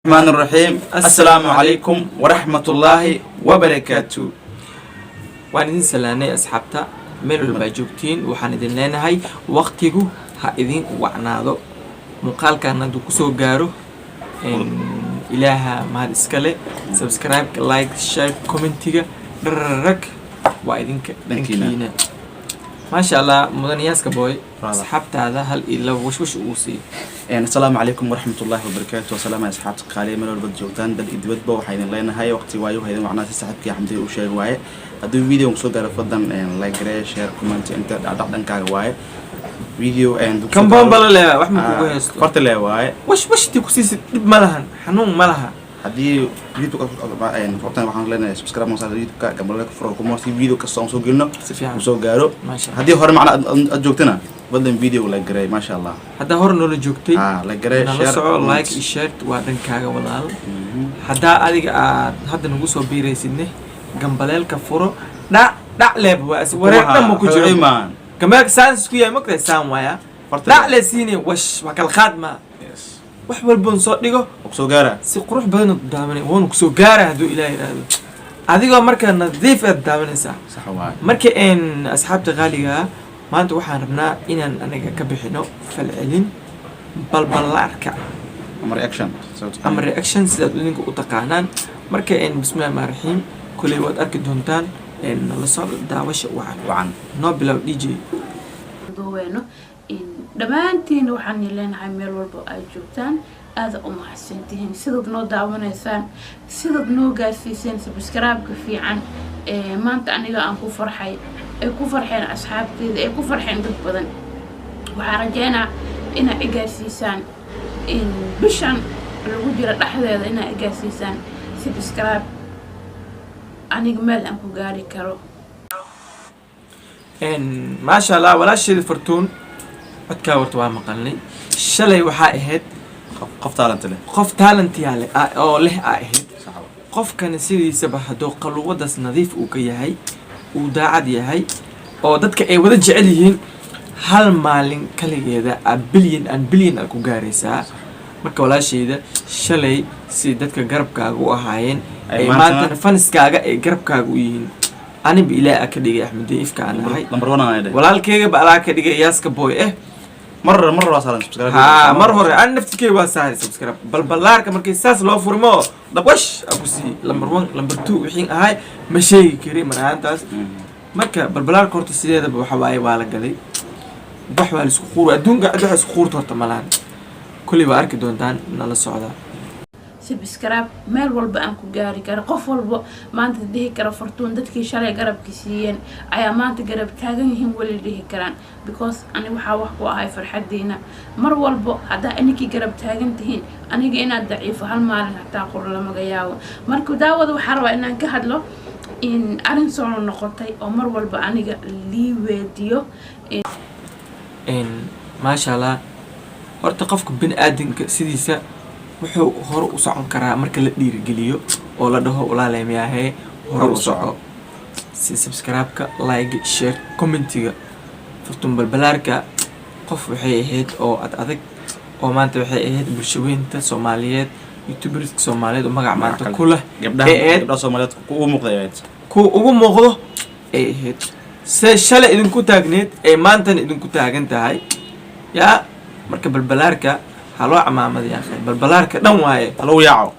الرحمن الرحيم السلام عليكم ورحمة الله وبركاته. waan idin salaanay asxaabta meel walba joogtiin waxaan idin leenahay waqtigu ha idin wacnaado muuqaalkan hadduu kusoo gaaro ilaaha mahad iskale subscribe like share commentiga dhararag waa idinka dhankiina maasha Allah mudaniyaaska boy asxaabtaada hal ila washwash uu sii السلام عليكم ورحمة الله وبركاته. وسلام على أصحاب قالي من البلد جوتان بل إدبت بو حين لنا هاي وقتي وايو هاي معنا تسحب كي حمدي وشيء واي هذا فيديو مقصود على فضل لايك شير كومنت انت عدد كاغ واي فيديو كم بوم بلا لا وحمد كويس فرت لا واي وش تكسيس ملهن حنون ملها هذه فيديو فرتنا waxaan leenahay subscribe ma saar youtube ka gambar ka furo kuma si video ka soo gelno soo gaaro hadii hore macna aad joogtana بدل فيديو لا جري ما شاء الله هذا هور نولو جوجتي لا جري شير لايك شير وادن كاغا ودال هذا اديق هذا نغو سو بيريسنه غمبليل كفورو دا لب وريقنا ما كجيمان كما سانس كيا مكر سان وايا دا لسيني وش وكل خادمه wax walba soo dhigo soo gaara si qurux badan u daamanay woon ku soo gaara haduu ilaahay raado adigoo marka nadiif ah daamanaysa sax waa marka in asxaabta qaaliga maanta waxaan rabnaa inaan anaga ka bixino falcelin balbalaarka ama reaction sidaad idinka u taqaanaan marka bismillahi rahmaani rahiim kulay waad arki doontaan la soo daawasha wacan noo bilow DJ دوينو إن دمانتين وحني لين هاي ميل والبو أي جوتان هذا محسنتين سيدو نو داونا إنسان سيدو نو قاسيسين سبسكرايب كفي عن ما أنت أنا أن كفر حي كفر حين أصحاب تيد كفر حين ضد بدن وحرجينا إن إجاسيسان إن بشان الوجرة لحظة إن إجاسيسان سبسكرايب أنا جمال أنكو قاري كرو إن ما شاء الله ولا شيء فرتون أتكاورت وامقلني شلي وحا إهد قف تالنت يالي أو له أهد قف كان سيدي سبح دو قلو ودس نظيف وكيهي وداعد يهي أو دتك أي ودا جعليين هل مالين كليجيدا بليون أكو جاريسا marka walaashayda shalay si dadka garabkaaga u ahaayeen ay maanta fanskaaga ay garabkaaga u yihiin أنا بإله أكيد أحمد ديف كان هاي ولا الكيجة بقى أكيد ياسك بوي مرة وصلنا سبسكرايب مرة أنا نفتكر واسعة سبسكرايب بلار كمان كيساس لو فرمو دبوش أبو سي لمبر 1 لمبر 2 وحين هاي مشي كريم من هانتاس مركا بلار كورت السيدة بحواي ولا قلي بحوال السخور أدون قاعد على السخور تورت ملان كل بارك دون تان نلا السعودة سبسكرايب ميل والبا أنكو جاري كرا قف والبا ما أنت ده كرا فرتون دتك شلي قرب كسيين أيا ما أنت قرب تاجنهم ولا ده كران because أنا وحوح هاي فرحة دينا مر والبا هذا أنك قرب تاجن تهين أنا جينا ضعيف هالمال حتى أقول لما جياو مركو داود وحروا إن كهد له إن أرنسون النقطة أو مر والبا أنا لي فيديو إن ما شاء الله ارتقفك بين آدم سيديسا wuxuu hor u socon karaa marka la dhiirigeliyo oo la dhaho walaaleymayahay hor u soco si subscribe-ka like share commentiga furtun balbalaarka qof waxay ahayd oo adag oo maanta waxay ahayd bulshadeynta Soomaaliyeed youtubers Soomaaliyeed oo magac maanta ku leh gabdhaha Soomaaliyeed ku ugu muuqdo ay ahayd shalay idinku taagneed ee maanta idinku taagan tahay yaa marka balbalaarka هلو عمامد يا أخي بالبلارك دم واي هلو ياعو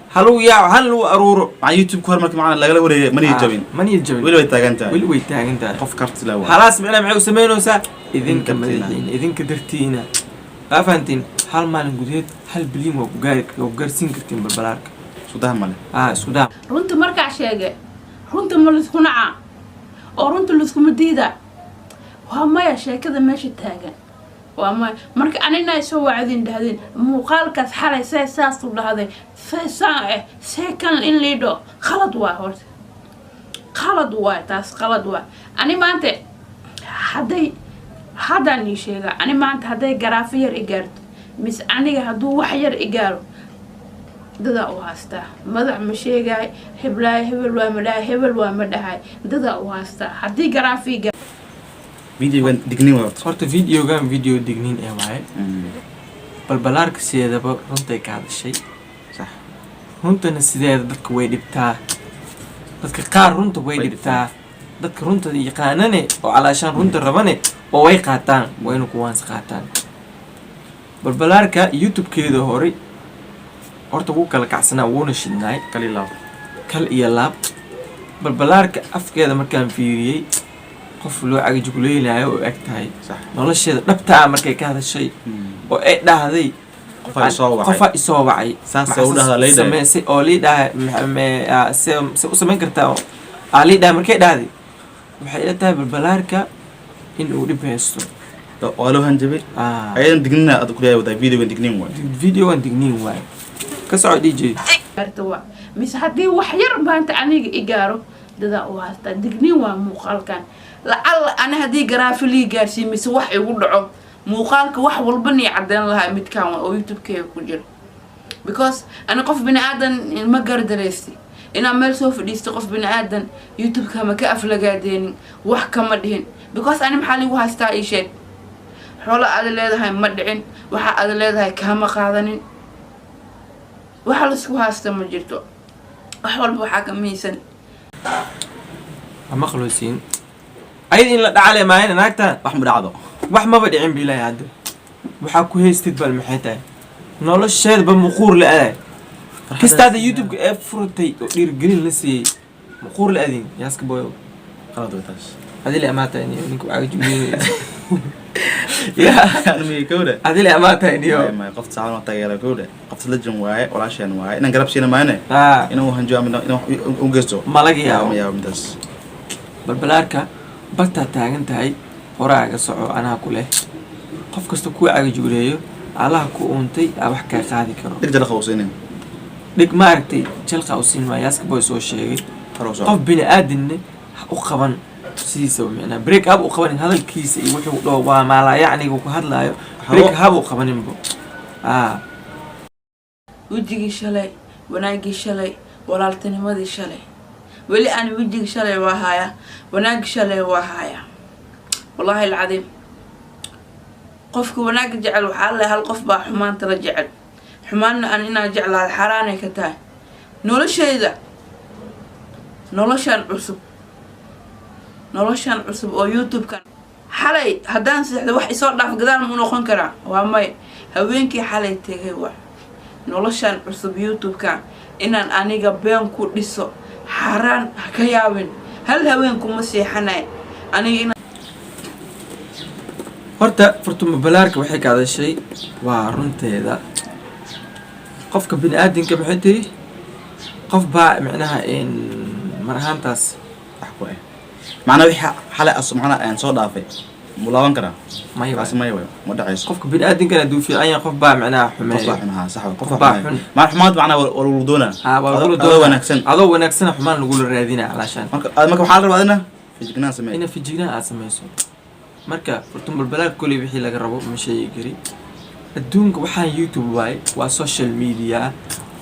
هلو أرورو مع يوتيوب كهر مرك معنا لا ولا مني يجبين ويلو يتاجنتا فكرت لا خلاص معنا معي وسمينو سا إذن كملين إذن كدرتينا أفنتين هل ما نقوليت هل بليم وقارسين كرتين بالبلارك سودان ماله سودان رنت مركع شيء رنت ملص خنعة أو رنت اللص كمديدة وهم يا شيء كذا ماشي تاجن وما مرك أنا يسوى عذين دهذين مقال كثحرة ساس ولا هذا سكن إن ليدو خلط واحد خلط واحد تاس خلط واحد أنا ما أنت هذا نيشيغا أنا ما أنت هذا جرافير إيجارت مس أنا هدو وحير إيجارو ددا واستا مدح مشيغا هبل ومدهاي ددا واستا هدي جرافي فيديو دقنين horta videogan video digniin ee waaye balbalaarka sideedaba runtay ka hadashay صح runtana sideeda dadka way dhibtaa dadka qaar runta way dhibtaa dadka runta yaqaanane oo calaashaan runta rabane oo way qaataan wayna kuwaans qaataan balbalaarka youtube-keeda hore horta wuu kala kacsanaa wuuna shidnaay kal iyo laab balbalaarka afkeeda markaan fiiriyey qof loo cagajuguleynayo oo eg tahay nolosheeda dhabta ah markay ka hadashay oo ay dhahday qofa isoo wacay samaysay oo lii dhahay se u samayn kartaa lii dhahay markay dhahday waxay ila tahay balbalaarka in uu dhib haysto waa loo hanjabay ayadan dignina aad ku leeyahay videogan dignin waay videogan dignin waay ka soco DJ mise haddii wax yar baanta aniga i gaaro dadaa u haastaa dignin waa muuqaalkan lacalla ana haddii garaafilii gaarsiiy mise wax igu dhaco muuqaalka wax walba nii caddeyn lahaa midkaan oo youtube-keega ku jiro because ana qof bini aadan ma gardareystay inaan meel soo fadhiistay qof bini aadan youtube-ka ma ka aflagaadeenin wax kama dhihin because ani maxaa ligu haastaa ii sheeg xoolo aada leedahay ma dhicin waxa aada leedahay kaama qaadanin waxa laisku haasta ma jirto wax walba waxaa ka miisan ama khaloosiin ayad in la dhacale maayna naagta wax ma dhacdo wax maba dhicin bilaay hadda waxaa ku haystid bal maxay tahay nolosheedba muquur la aday kistaada youtube-ka ee furtay oo dhiirgelin la siiyey muquur la adin yaaska boyo qalad way taas adile amaata in ninku aaga juuliyo يعني كوده adile amaata in iyo ما قفت ساعه ما تغير كوده قفت لجن واي ولا شيء واي ان قرب شيء ما انا انه هنجو انه انجزو malagi yaa يا مدس balbalaarka bagtaa taagan tahay horaaga soco anaa ku leh qof kasta ku aaga juuleeyo allaha ku uuntay wax ka qaadi karo دجل خوسين dhig maartay jalqa u siin waayaska boy soo sheegay qof bini aadinne u qaban sidiisa macna break up u qaban hadalkiisa iyo wuxuu dhoo waa maala yacni uu ku hadlaayo break up u qabanin bo wajigii shalay wanaagii shalay walaaltinimadii shalay weli aan wajigii shalay waa haya wanaagii shalay waa haya wallahi alcadiim qofka wanaagga jecel waxaa le hal qof baa xumaanta la jecel xumaanna aan inaa jeclaada xaaraanay ka tahay noloshayda noloshan cusub oo youtube-kan xalay haddaan seexda wax isoo dhaaf gadaal mu noqon karaa waa may haweenkii xalay tegay waa noloshan cusub youtube-ka inaan aniga been ku dhiso xaaraan ha ka yaabin hal haweenkuma seexanay aniga horta furtuma balaarka waxay ka hadashay waa runteeda qofka bini aadinka maxay tahay qof baa macnaha in mar ahaantaas wax ku ah macna wixii xalay asmacna aan soo dhaafay mulaaban kara may kaas may way ma dhacayso qofka bini aadinka haduu fiican yahay qof baa macnaha qof baa xumeeyo xunaha sax qof baa xun ma xumaad macna wala doona waa wanaagsan adoo wanaagsan xumaan lagu raadinaa calaashan marka waxa la rabaa ina fijignaan sameey ina fijignaan aad samayso marka furtuma balaarka kulli wixii laga rabo ma sheegi kari adduunka waxaan youtube waay waa social media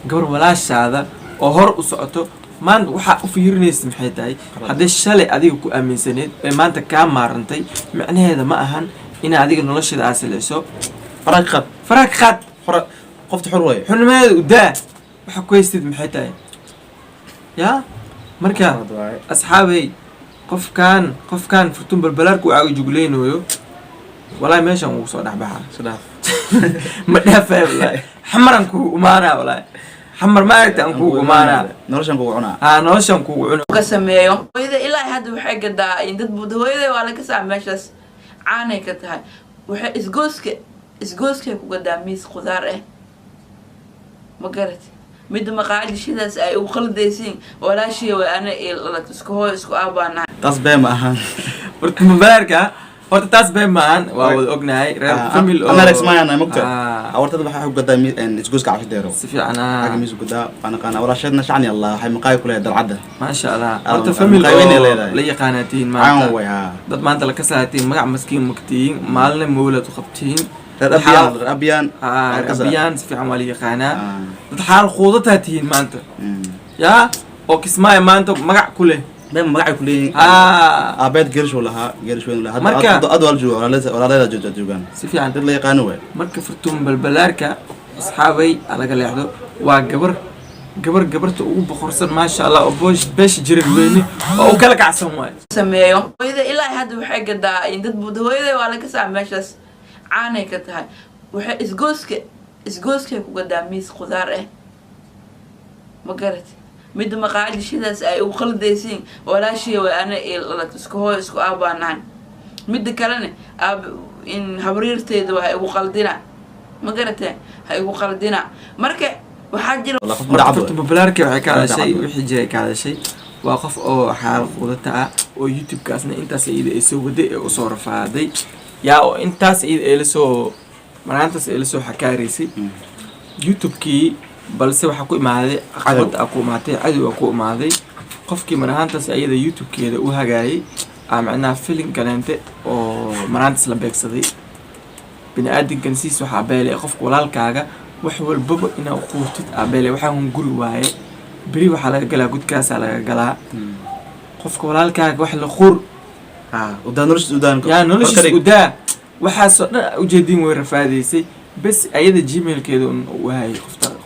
gabar walaashaada oo hor u socoto maanta waxaa u fiirinaysa maxay tahay haddii shalay adiga ku aaminsaneed ee maanta kaa maarantay macnaheeda ma ahan in adiga nolosheeda aad silciso faraag qaad qofta xor way xurnimadeeda u daa waxa ku haystid maxay tahay yaa marka asxaabey qofkaan furtun balbalaarka u aaga jugleynayo walaahi meeshan wuu soo dhexbaxaa ma dhaafay walaahi xamaran kugu umaanaa walaahi xamar ma aragta aan kugu umaanaa noloshan kugu cunaa noloshan kugu cunaa ka sameeyo hooyada ilaahay hadda waxay gadaa in dad bud hooyada waa laga saa meeshaas caanay ka tahay waxay isgooskay ku gadaa miis qudaar ah ma garat mid maqaadishidaas ay u qaldaysiin walaashii waa ana isku hooyo isku aabaana taas bee ma ahan furtuma balaarka horta taas bee maahan waa wada ognahay reer famil oo ana rex maayana magta awartada waxa ku gadaa isgooska cashideero si fiican xaq miis gadaa ana qana wala shadna shacni allah waxay maqaay ku leeyahay dalcada ma sha Allah horta famil oo la yaqaanatiin maanta dad maanta la ka saatiin magac maskiin mugtiin maalna mawlad u qabtiin abiyaan si fiican waa la yaqaanaa dad xaal quudataa tihiin maanta yaa oo kismaayo maanta magac ku leh been magacay ku leeyihiin abeed geershow lahaa geershow lahaa marka ad wal jooga walaaleeda joogaan si fiican dad la yaqaan way marka furtuma balbalaarka asxaabay laga leexdo waa gabar gabarta ugu boqorsan maasha Allah oo beesha jirin weyne oo kala kacsan waay sameeyo hooyada ilaa hadda waxay gadaa in dad hooyada waa laga saa meeshaas caanay ka tahay waxay isgooska ku gadaa miis khudaar ah ma garatay mid maqaadishidaas ay u khaldaysiin walaashii ana isku hooy isku aabaanaan mid kalena in habriirteedu waxay ugu qaldina ma garatay hay ugu qaldina marka waxaa jira qofta populaarka waxay ka hadashay wixii jiray ka hadashay waa qof oo xaal qudata ah oo YouTube kaasna intaas ay soo waday ee u soo rafaaday yaa oo intaas ay la soo marantaas ay la soo xakaarisay YouTube-kii balse waxa ku imaaday caqabad ku imaatay cadow ku imaaday qofkii marantaas ayada YouTube-keeda u hagaayay macnaha filin kaleente oo marantaas la beegsaday bini'aadinkan siis waxa beelay qofka walaalkaaga wax walba inaa quurtid abeelay waxa uu guri waaye bari waxa laga galaa gudkaas laga galaa qofka walaalkaaga wax la qur noloshiisa udaa waxaasoo dhan ujeedin way rafaadaysay bas ayada gmail-keeda uu hayay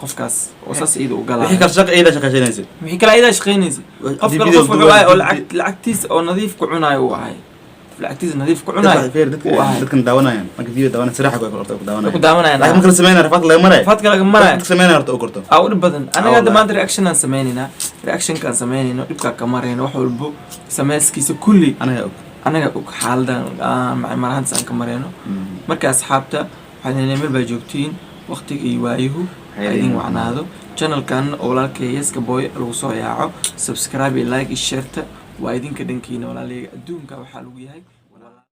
qofkaas oo saas iyada u galaa wixii kale ayada shaqeynaysa qofka qof wuxuu ahay oo lacagtiisa oo nadiif ku cunayo uu ahay lacagtiisa nadiif ku cunayo dadkan daawanayaan marka video daawanayaan siraxa ku daawanayaan laakiin marka sameeyna rafaadka laga maray dadka sameeyna horta u korto awr badan anaga damaanta reaction aan sameeynaa dhibka ka marayna wax walba sameeskiisa kulli anaga og xaaldan marahan san ka marayno marka asxaabta waxaan meel baa joogtiin waqtiga iyo waayuhu idin wacnaado channelkan oo walaalkay Yeska Boy lagu soo yaaco subscribe like iyo share waa idinka dhankiina walaalay adduunka waxa lagu yahay